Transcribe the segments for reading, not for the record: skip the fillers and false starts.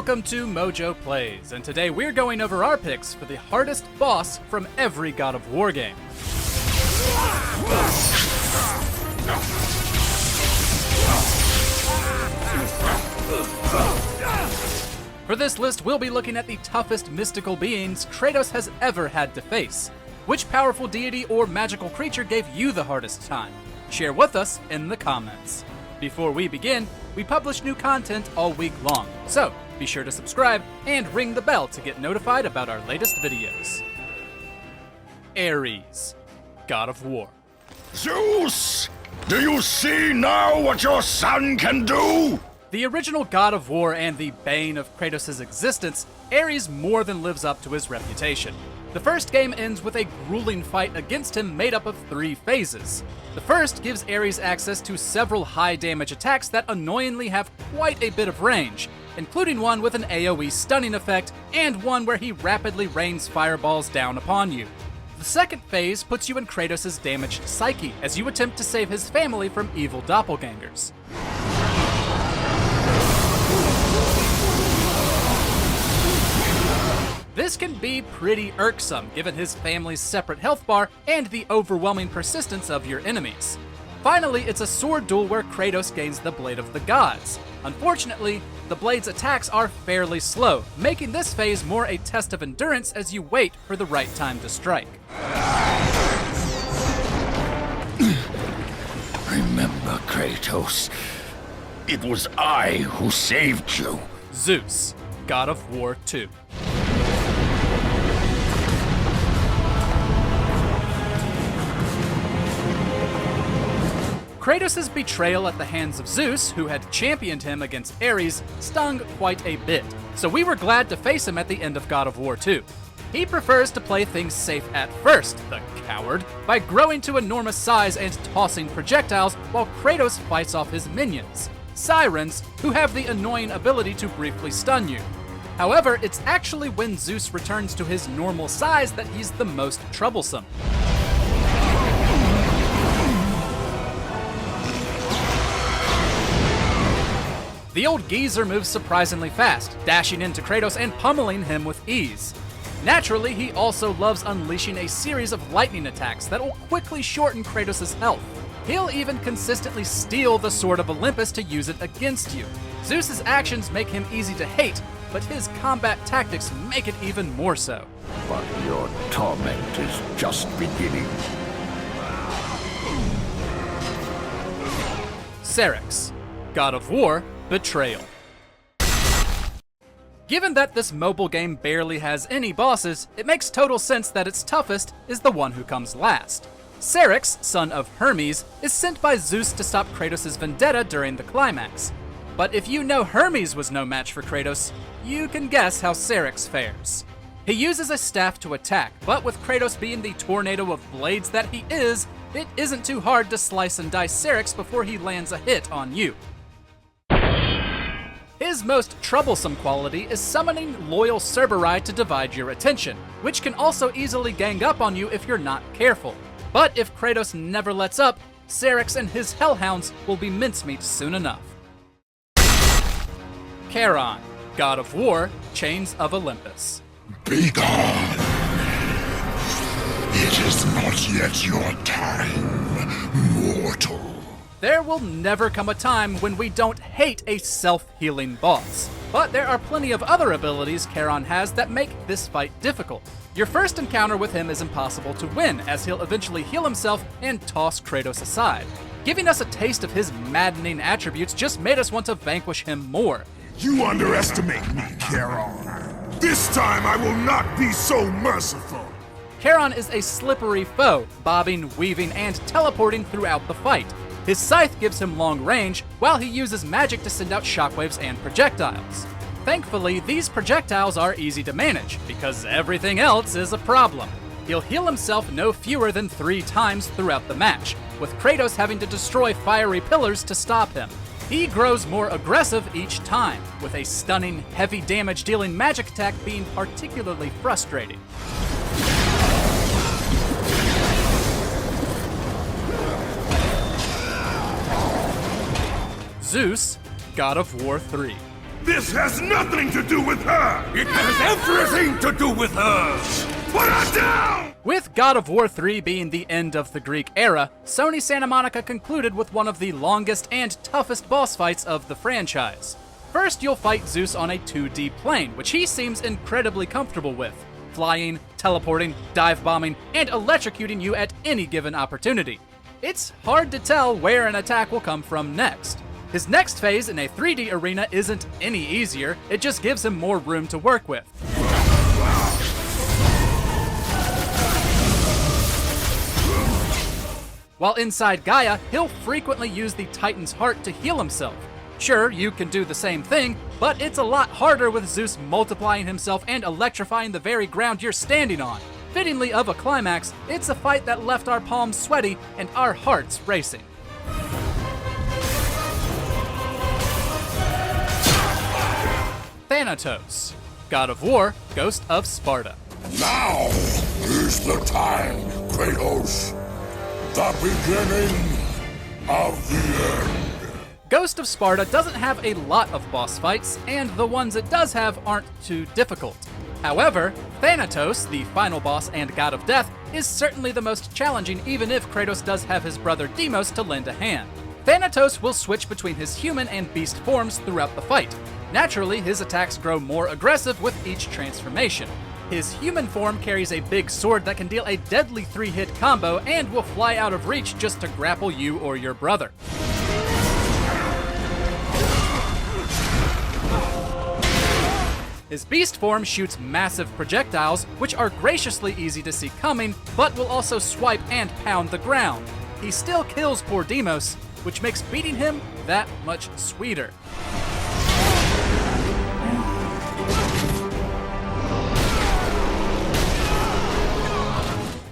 Welcome to MojoPlays, and today we're going over our picks for the hardest boss from every God of War game. For this list, we'll be looking at the toughest mystical beings Kratos has ever had to face. Which powerful deity or magical creature gave you the hardest time? Share with us in the comments. Before we begin, we publish new content all week long, so be sure to subscribe and ring the bell to get notified about our latest videos. Ares, God of War. Zeus! Do you see now what your son can do? The original God of War and the bane of Kratos' existence, Ares more than lives up to his reputation. The first game ends with a grueling fight against him made up of 3 phases. The first gives Ares access to several high-damage attacks that annoyingly have quite a bit of range, including one with an AoE stunning effect and one where he rapidly rains fireballs down upon you. The second phase puts you in Kratos' damaged psyche as you attempt to save his family from evil doppelgangers. This can be pretty irksome given his family's separate health bar and the overwhelming persistence of your enemies. Finally, it's a sword duel where Kratos gains the Blade of the Gods. Unfortunately, the blade's attacks are fairly slow, making this phase more a test of endurance as you wait for the right time to strike. Remember, Kratos. It was I who saved you. Zeus, God of War 2. Kratos' betrayal at the hands of Zeus, who had championed him against Ares, stung quite a bit, so we were glad to face him at the end of God of War 2. He prefers to play things safe at first, the coward, by growing to enormous size and tossing projectiles while Kratos fights off his minions, Sirens, who have the annoying ability to briefly stun you. However, it's actually when Zeus returns to his normal size that he's the most troublesome. The old geezer moves surprisingly fast, dashing into Kratos and pummeling him with ease. Naturally, he also loves unleashing a series of lightning attacks that will quickly shorten Kratos' health. He'll even consistently steal the Sword of Olympus to use it against you. Zeus' actions make him easy to hate, but his combat tactics make it even more so. But your torment is just beginning. Syrinx, God of War, Betrayal. Given that this mobile game barely has any bosses, it makes total sense that its toughest is the one who comes last. Syrinx, son of Hermes, is sent by Zeus to stop Kratos' vendetta during the climax. But if you know Hermes was no match for Kratos, you can guess how Syrinx fares. He uses a staff to attack, but with Kratos being the tornado of blades that he is, it isn't too hard to slice and dice Syrinx before he lands a hit on you. His most troublesome quality is summoning loyal Cerberus to divide your attention, which can also easily gang up on you if you're not careful. But if Kratos never lets up, Syrinx and his hellhounds will be mincemeat soon enough. Charon, God of War, Chains of Olympus. Be gone! It is not yet your time, mortal. There will never come a time when we don't hate a self-healing boss. But there are plenty of other abilities Charon has that make this fight difficult. Your first encounter with him is impossible to win, as he'll eventually heal himself and toss Kratos aside. Giving us a taste of his maddening attributes just made us want to vanquish him more. You underestimate me, Charon. This time I will not be so merciful. Charon is a slippery foe, bobbing, weaving, and teleporting throughout the fight. His scythe gives him long range, while he uses magic to send out shockwaves and projectiles. Thankfully, these projectiles are easy to manage, because everything else is a problem. He'll heal himself no fewer than 3 times throughout the match, with Kratos having to destroy fiery pillars to stop him. He grows more aggressive each time, with a stunning, heavy damage dealing magic attack being particularly frustrating. Zeus, God of War 3. This has nothing to do with her! It has everything to do with her! Put her down! With God of War 3 being the end of the Greek era, Sony Santa Monica concluded with one of the longest and toughest boss fights of the franchise. First, you'll fight Zeus on a 2D plane, which he seems incredibly comfortable with, flying, teleporting, dive bombing, and electrocuting you at any given opportunity. It's hard to tell where an attack will come from next. His next phase in a 3D arena isn't any easier, it just gives him more room to work with. While inside Gaia, he'll frequently use the Titan's heart to heal himself. Sure, you can do the same thing, but it's a lot harder with Zeus multiplying himself and electrifying the very ground you're standing on. Fittingly of a climax, it's a fight that left our palms sweaty and our hearts racing. Thanatos, God of War, Ghost of Sparta. Now is the time, Kratos. The beginning of the end. Ghost of Sparta doesn't have a lot of boss fights, and the ones it does have aren't too difficult. However, Thanatos, the final boss and god of death, is certainly the most challenging even if Kratos does have his brother Deimos to lend a hand. Thanatos will switch between his human and beast forms throughout the fight. Naturally, his attacks grow more aggressive with each transformation. His human form carries a big sword that can deal a deadly 3-hit combo and will fly out of reach just to grapple you or your brother. His beast form shoots massive projectiles, which are graciously easy to see coming, but will also swipe and pound the ground. He still kills poor Deimos, which makes beating him that much sweeter.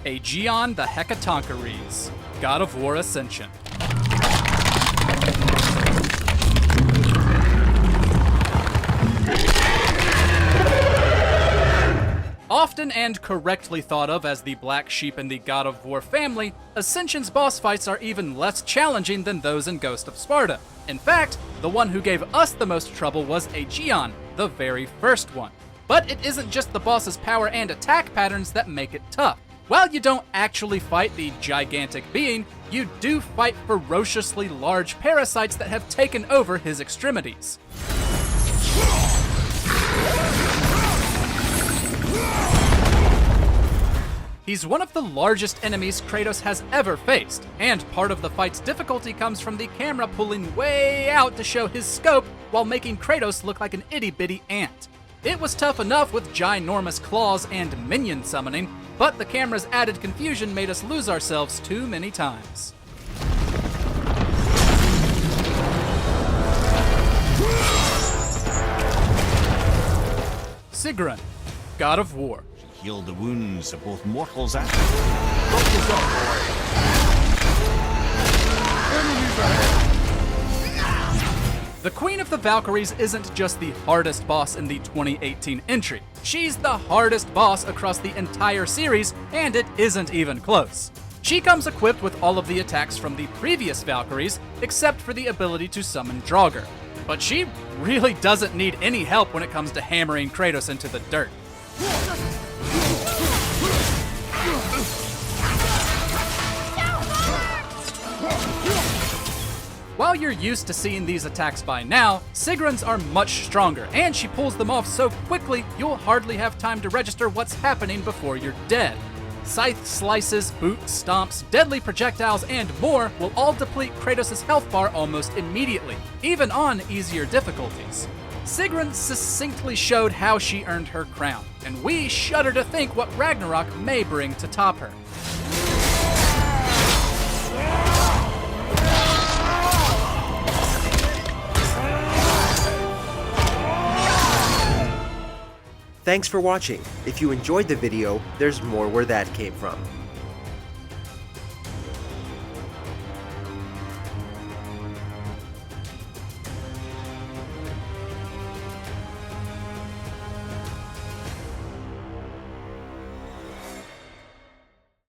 Aegeon the Hecatoncheires, God of War Ascension. Often and correctly thought of as the black sheep in the God of War family, Ascension's boss fights are even less challenging than those in Ghost of Sparta. In fact, the one who gave us the most trouble was Aegeon, the very first one. But it isn't just the boss's power and attack patterns that make it tough. While you don't actually fight the gigantic being, you do fight ferociously large parasites that have taken over his extremities. He's one of the largest enemies Kratos has ever faced, and part of the fight's difficulty comes from the camera pulling way out to show his scope while making Kratos look like an itty-bitty ant. It was tough enough with ginormous claws and minion summoning, but the camera's added confusion made us lose ourselves too many times. Sigrun, God of War. Heal the wounds of both mortals and... The Queen of the Valkyries isn't just the hardest boss in the 2018 entry. She's the hardest boss across the entire series, and it isn't even close. She comes equipped with all of the attacks from the previous Valkyries, except for the ability to summon Draugr. But she really doesn't need any help when it comes to hammering Kratos into the dirt. While you're used to seeing these attacks by now, Sigrun's are much stronger, and she pulls them off so quickly you'll hardly have time to register what's happening before you're dead. Scythe slices, boot stomps, deadly projectiles, and more will all deplete Kratos' health bar almost immediately, even on easier difficulties. Sigrun succinctly showed how she earned her crown, and we shudder to think what Ragnarok may bring to top her. Thanks for watching. If you enjoyed the video, there's more where that came from.